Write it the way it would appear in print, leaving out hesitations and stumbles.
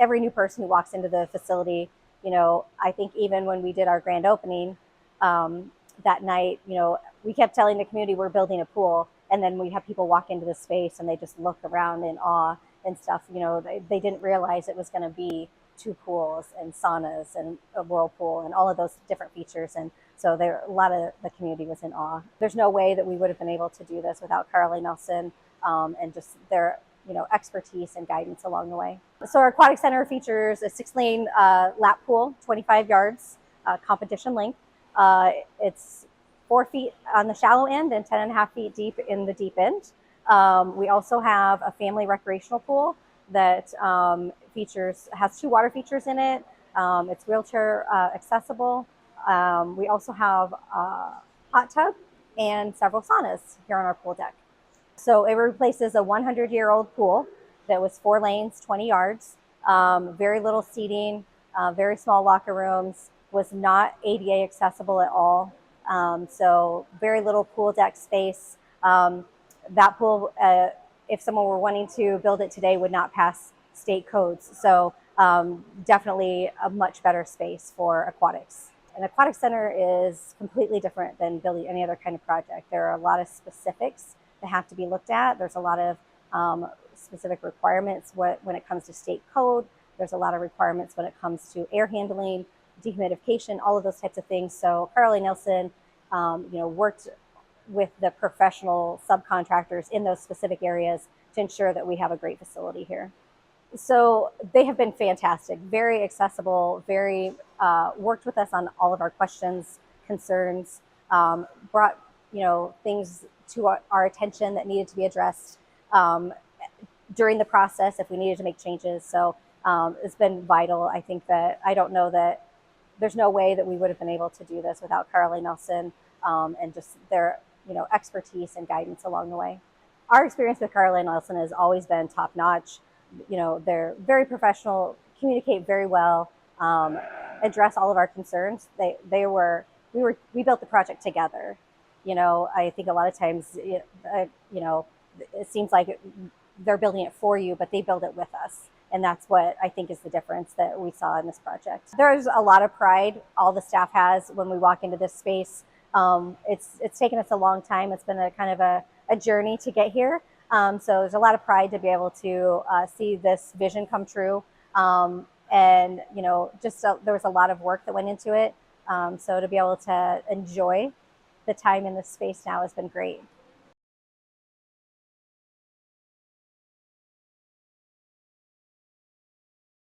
every new person who walks into the facility, I think even when we did our grand opening that night, we kept telling the community we're building a pool, and then we have people walk into the space and they just look around in awe and stuff. They didn't realize it was going to be 2 pools and saunas and a whirlpool and all of those different features. And so a lot of the community was in awe. There's no way that we would have been able to do this without Carly Nelson and just their expertise and guidance along the way. So our Aquatic Center features a 6-lane lap pool, 25 yards, competition length. It's 4 feet on the shallow end and 10.5 feet deep in the deep end. We also have a family recreational pool that has 2 water features in it. It's wheelchair accessible. We also have a hot tub and several saunas here on our pool deck. So it replaces a 100-year-old pool that was 4 lanes, 20 yards, very little seating, very small locker rooms, was not ADA accessible at all. So very little pool deck space. That pool, if someone were wanting to build it today, would not pass state codes. So definitely a much better space for aquatics. An aquatic center is completely different than building any other kind of project. There are a lot of specifics that have to be looked at. There's a lot of specific requirements when it comes to state code. There's a lot of requirements when it comes to air handling, dehumidification, all of those types of things. So Carly Nelson, worked with the professional subcontractors in those specific areas to ensure that we have a great facility here. So they have been fantastic, very accessible, very worked with us on all of our questions, concerns, brought things to our attention that needed to be addressed during the process if we needed to make changes. So it's been vital. I don't know that there's no way that we would have been able to do this without Carly Nelson and just their expertise and guidance along the way. Our experience with Carly Nelson has always been top notch. They're very professional, communicate very well, address all of our concerns. We built the project together. I think a lot of times, it seems like they're building it for you, but they build it with us. And that's what I think is the difference that we saw in this project. There's a lot of pride all the staff has when we walk into this space. It's taken us a long time. It's been a kind of a journey to get here. So there's a lot of pride to be able to see this vision come true. And, there was a lot of work that went into it. So to be able to enjoy the time in this space now has been great.